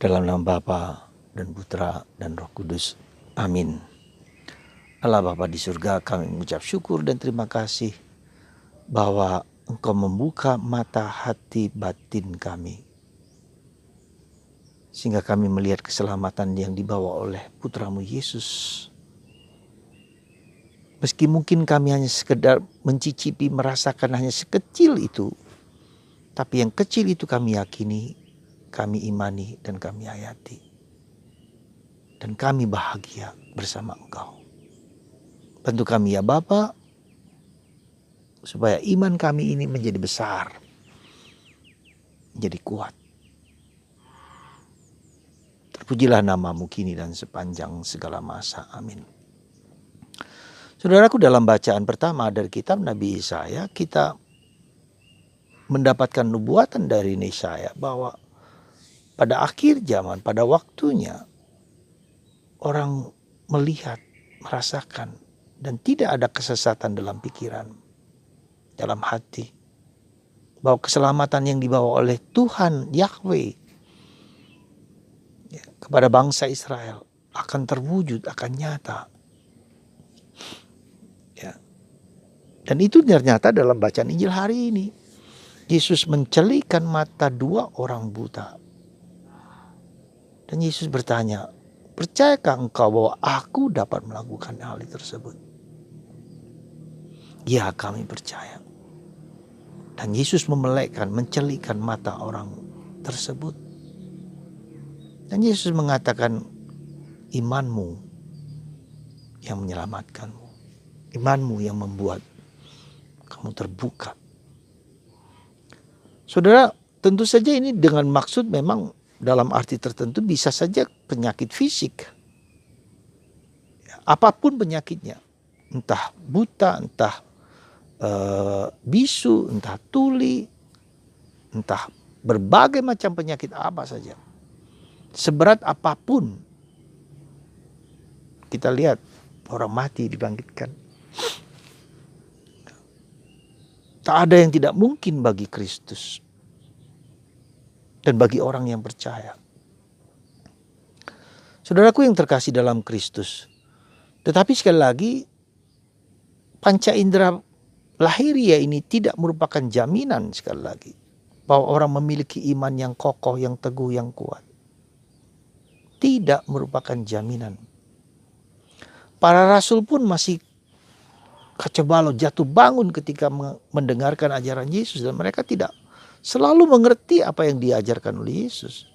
Dalam nama Bapa dan Putra dan Roh Kudus. Amin. Allah Bapa di surga, kami mengucap syukur dan terima kasih bahwa Engkau membuka mata hati batin kami, sehingga kami melihat keselamatan yang dibawa oleh Putramu Yesus. Meski mungkin kami hanya sekedar mencicipi, merasakan hanya sekecil itu, tapi yang kecil itu kami yakini, kami imani, dan kami hayati. Dan kami bahagia bersama Engkau. Bantu kami ya Bapa, supaya iman kami ini menjadi besar, menjadi kuat. Terpujilah namamu kini dan sepanjang segala masa. Amin. Saudaraku, dalam bacaan pertama dari kitab Nabi Yesaya, kita mendapatkan nubuatan dari Yesaya bahwa pada akhir zaman, pada waktunya, orang melihat, merasakan, dan tidak ada kesesatan dalam pikiran, dalam hati, bahwa keselamatan yang dibawa oleh Tuhan Yahweh kepada bangsa Israel akan terwujud, akan nyata. Dan itu ternyata dalam bacaan Injil hari ini. Yesus mencelikan mata dua orang buta. Dan Yesus bertanya, percayakah engkau bahwa aku dapat melakukan hal tersebut? Ya, kami percaya. Dan Yesus memelekkan, mencelikan mata orang tersebut. Dan Yesus mengatakan, imanmu yang menyelamatkanmu. Imanmu yang membuat kamu terbuka. Saudara, tentu saja ini dengan maksud memang dalam arti tertentu bisa saja penyakit fisik. Apapun penyakitnya. Entah buta, entah bisu, entah tuli, entah berbagai macam penyakit apa saja. Seberat apapun. Kita lihat orang mati dibangkitkan. Tak ada yang tidak mungkin bagi Kristus dan bagi orang yang percaya. Saudaraku yang terkasih dalam Kristus. Tetapi sekali lagi, panca indera lahiria ini tidak merupakan jaminan sekali lagi bahwa orang memiliki iman yang kokoh, yang teguh, yang kuat. Tidak merupakan jaminan. Para rasul pun masih kacau balau, jatuh bangun ketika mendengarkan ajaran Yesus. Dan mereka tidak selalu mengerti apa yang diajarkan oleh Yesus.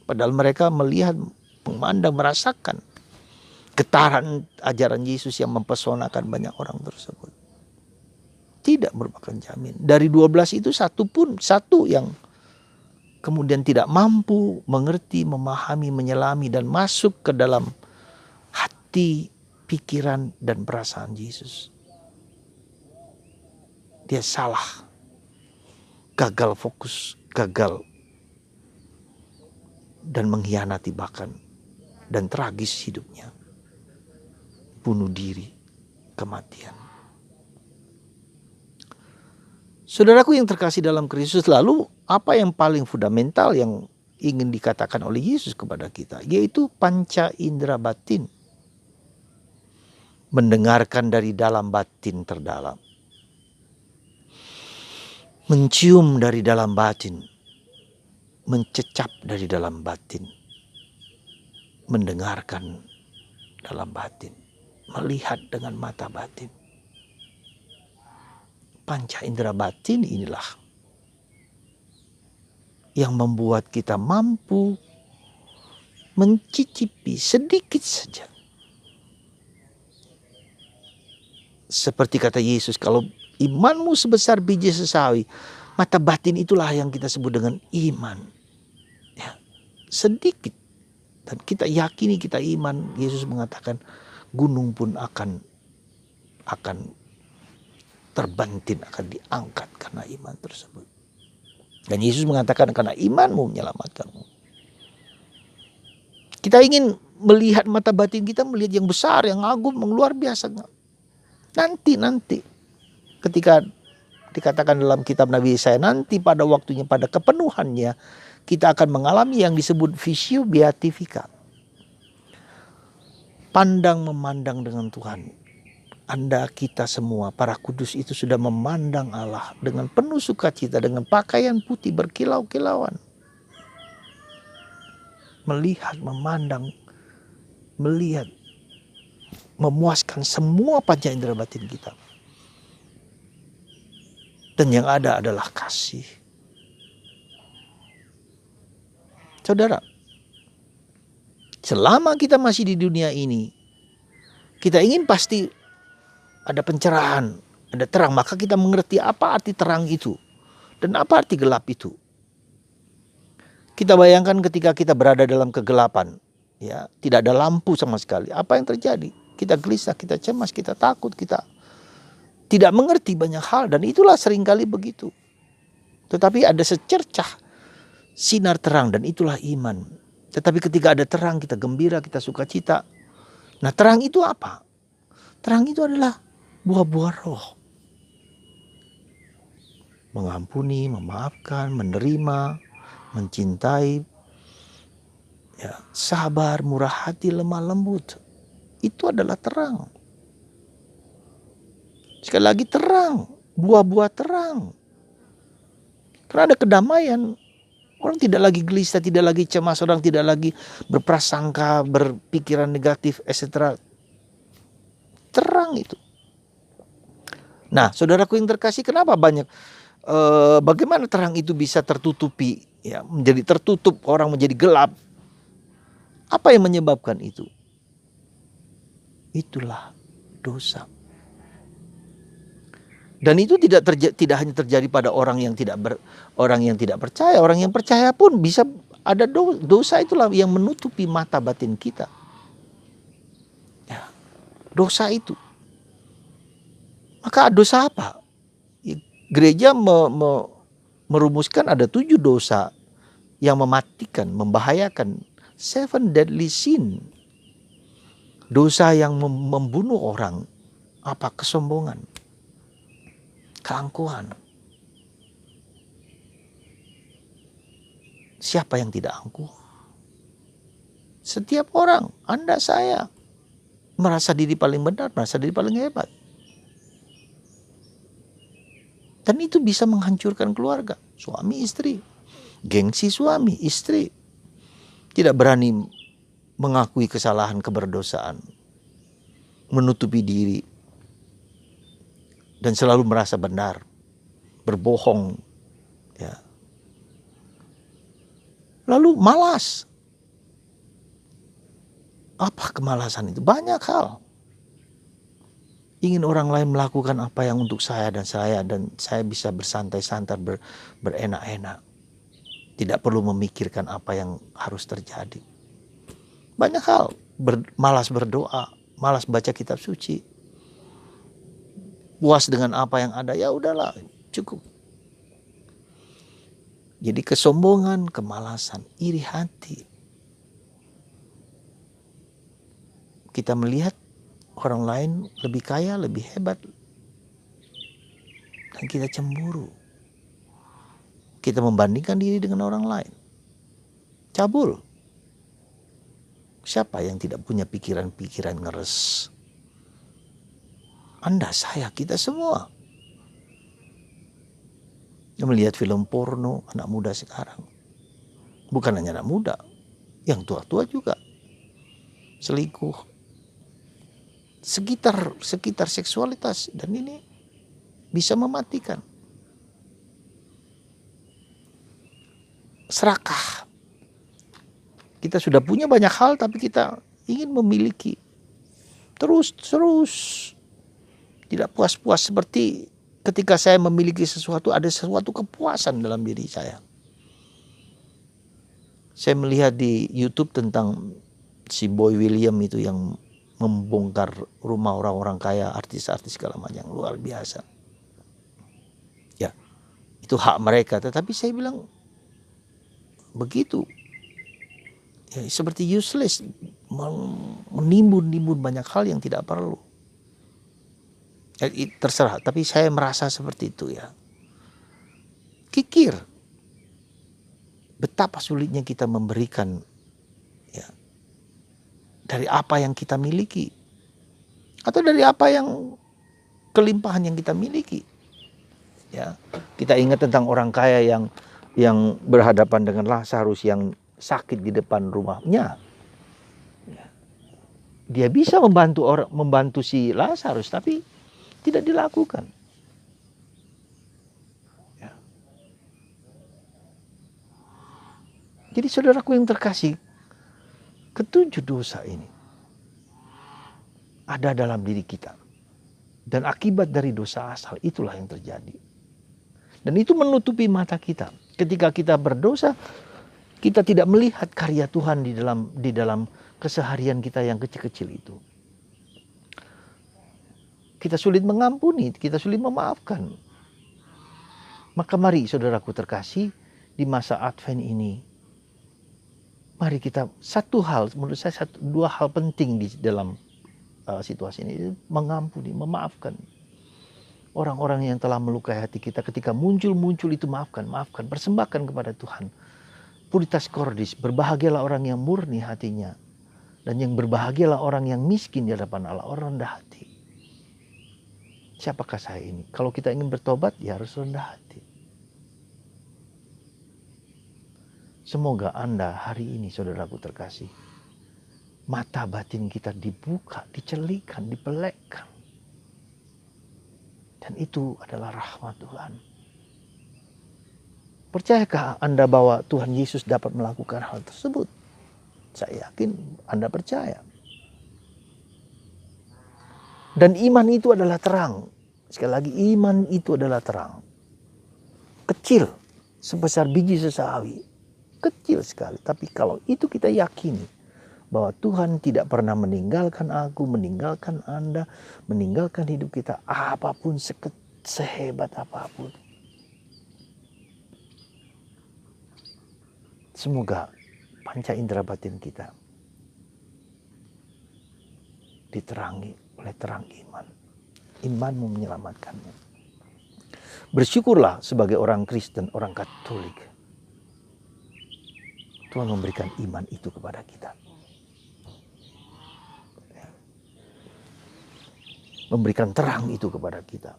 Padahal mereka melihat, memandang, merasakan getaran ajaran Yesus yang mempesonakan banyak orang tersebut. Tidak merupakan jamin. Dari 12 itu satu yang kemudian tidak mampu mengerti, memahami, menyelami, dan masuk ke dalam hati, pikiran, dan perasaan Yesus. Dia salah, gagal fokus, gagal, dan mengkhianati bahkan, dan tragis hidupnya. Bunuh diri, kematian. Saudaraku yang terkasih dalam Kristus, lalu apa yang paling fundamental yang ingin dikatakan oleh Yesus kepada kita? Yaitu panca indera batin. Mendengarkan dari dalam batin terdalam. Mencium dari dalam batin. Mencecap dari dalam batin. Mendengarkan dalam batin. Melihat dengan mata batin. Panca indera batin inilah yang membuat kita mampu mencicipi sedikit saja. Seperti kata Yesus, kalau imanmu sebesar biji sesawi, mata batin itulah yang kita sebut dengan iman. Ya, sedikit. Dan kita yakini, kita iman. Yesus mengatakan gunung pun akan terbanting, akan diangkat karena iman tersebut. Dan Yesus mengatakan karena imanmu menyelamatkanmu. Kita ingin melihat mata batin kita, melihat yang besar, yang agung, yang luar biasa. Nanti ketika dikatakan dalam kitab Nabi Yesaya, nanti pada waktunya, pada kepenuhannya, kita akan mengalami yang disebut visio beatifica. Pandang memandang dengan Tuhan. Anda, kita semua, para kudus itu sudah memandang Allah dengan penuh sukacita, dengan pakaian putih berkilau-kilauan. Melihat, memandang, melihat, memuaskan semua panca indera batin kita. Dan yang ada adalah kasih. Saudara, selama kita masih di dunia ini, kita ingin pasti ada pencerahan, ada terang. Maka kita mengerti apa arti terang itu dan apa arti gelap itu. Kita bayangkan ketika kita berada dalam kegelapan, ya, tidak ada lampu sama sekali. Apa yang terjadi? Kita gelisah, kita cemas, kita takut, kita tidak mengerti banyak hal, dan itulah seringkali begitu. Tetapi ada secercah sinar terang, dan itulah iman. Tetapi ketika ada terang, kita gembira, kita sukacita. Nah, terang itu apa? Terang itu adalah buah-buah roh. Mengampuni, memaafkan, menerima, mencintai, ya, sabar, murah hati, lemah lembut. Itu adalah terang. Sekali lagi terang, buah-buah terang. Karena ada kedamaian. Orang tidak lagi gelisah, tidak lagi cemas, orang tidak lagi berprasangka, berpikiran negatif, etc. Terang itu. Nah, saudaraku yang terkasih, kenapa banyak? Bagaimana terang itu bisa tertutupi, ya, menjadi tertutup, orang menjadi gelap? Apa yang menyebabkan itu? Itulah dosa. Dan itu tidak hanya terjadi pada orang yang tidak percaya, orang yang percaya pun bisa ada dosa. Itulah yang menutupi mata batin kita. Ya, dosa itu. Maka dosa apa? Gereja merumuskan ada 7 dosa yang mematikan, membahayakan. 7 deadly sin. Dosa yang membunuh orang. Apa? Kesombongan, keangkuhan. Siapa yang tidak angkuh? Setiap orang, Anda, saya, merasa diri paling benar, merasa diri paling hebat. Dan itu bisa menghancurkan keluarga, suami istri, gengsi suami istri, tidak berani mengakui kesalahan, keberdosaan, menutupi diri, dan selalu merasa benar, berbohong, ya. Lalu malas. Apa kemalasan itu? Banyak hal. Ingin orang lain melakukan apa yang untuk saya dan saya bisa bersantai-santai, berenak-enak. Tidak perlu memikirkan apa yang harus terjadi. Banyak hal. Malas berdoa, malas baca kitab suci. Puas dengan apa yang ada, ya udahlah, cukup. Jadi kesombongan, kemalasan, iri hati. Kita melihat orang lain lebih kaya, lebih hebat, dan kita cemburu. Kita membandingkan diri dengan orang lain. Cabul. Siapa yang tidak punya pikiran-pikiran ngeres? Anda, saya, kita semua. Melihat film porno anak muda sekarang. Bukan hanya anak muda, yang tua-tua juga. Selingkuh. Sekitar seksualitas, dan ini bisa mematikan. Serakah. Kita sudah punya banyak hal, tapi kita ingin memiliki terus. Tidak puas-puas. Seperti ketika saya memiliki sesuatu, ada sesuatu kepuasan dalam diri saya. Saya melihat di YouTube tentang si Boy William itu yang membongkar rumah orang-orang kaya, artis-artis segala macam, luar biasa. Ya, itu hak mereka. Tetapi saya bilang begitu. Ya, seperti useless, menimbun banyak hal yang tidak perlu. Ya, terserah. Tapi saya merasa seperti itu, ya. Kikir. betapa sulitnya kita memberikan ya, dari apa yang kita miliki, atau dari apa yang kelimpahan yang kita miliki. Ya, kita ingat tentang orang kaya yang berhadapan dengan Lazarus yang sakit di depan rumahnya. Ya. Dia bisa membantu si Lazarus, tapi tidak dilakukan. Ya. Jadi saudaraku yang terkasih, ketujuh dosa ini ada dalam diri kita. Dan akibat dari dosa asal itulah yang terjadi. Dan itu menutupi mata kita. Ketika kita berdosa, kita tidak melihat karya Tuhan di dalam keseharian kita yang kecil-kecil itu. Kita sulit mengampuni, kita sulit memaafkan. Maka mari saudaraku terkasih, di masa Advent ini, mari kita menurut saya dua hal penting di dalam situasi ini, mengampuni, memaafkan. Orang-orang yang telah melukai hati kita, ketika muncul itu maafkan, persembahkan kepada Tuhan. Puritas cordis, berbahagialah orang yang murni hatinya. Dan yang berbahagialah orang yang miskin di hadapan Allah, orang rendah hati. Siapakah saya ini? Kalau kita ingin bertobat, ya harus rendah hati. Semoga Anda hari ini, saudaraku terkasih, mata batin kita dibuka, dicelikan, dipelekkan. Dan itu adalah rahmat Tuhan. Percayakah Anda bahwa Tuhan Yesus dapat melakukan hal tersebut? Saya yakin Anda percaya. Dan iman itu adalah terang. Sekali lagi, iman itu adalah terang. Kecil, sebesar biji sesawi. Kecil sekali. Tapi kalau itu kita yakini bahwa Tuhan tidak pernah meninggalkan aku, meninggalkan Anda, meninggalkan hidup kita, apapun sehebat apapun. Semoga panca indera batin kita diterangi oleh terang iman. Imanmu menyelamatkannya. Bersyukurlah sebagai orang Kristen, orang Katolik. Tuhan memberikan iman itu kepada kita. Memberikan terang itu kepada kita.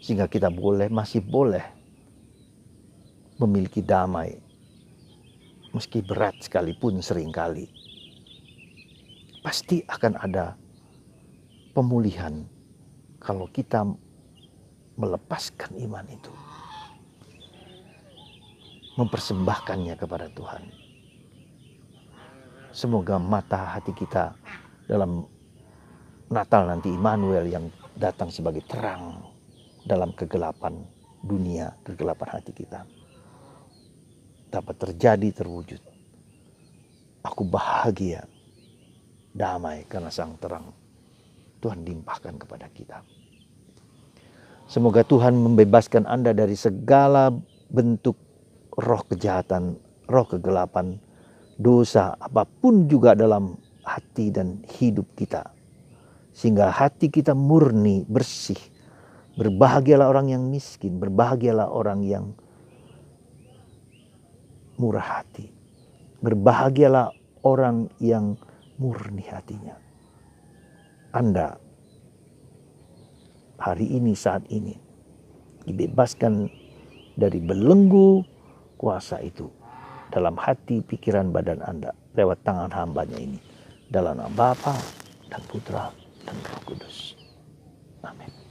Sehingga kita masih boleh memiliki damai. Meski berat sekalipun seringkali. Pasti akan ada pemulihan kalau kita melepaskan iman itu. Mempersembahkannya kepada Tuhan. Semoga mata hati kita dalam Natal nanti, Immanuel yang datang sebagai terang dalam kegelapan dunia, kegelapan hati kita, dapat terwujud. Aku bahagia, damai karena sang terang Tuhan limpahkan kepada kita. Semoga Tuhan membebaskan Anda dari segala bentuk roh kejahatan, roh kegelapan, dosa, apapun juga dalam hati dan hidup kita. Sehingga hati kita murni, bersih. Berbahagialah orang yang miskin, berbahagialah orang yang murah hati. Berbahagialah orang yang murni hatinya. Anda hari ini, saat ini, dibebaskan dari belenggu kuasa itu dalam hati, pikiran, badan Anda lewat tangan hambanya ini. Dalam nama Bapa dan Putra dan Roh Kudus. Amin.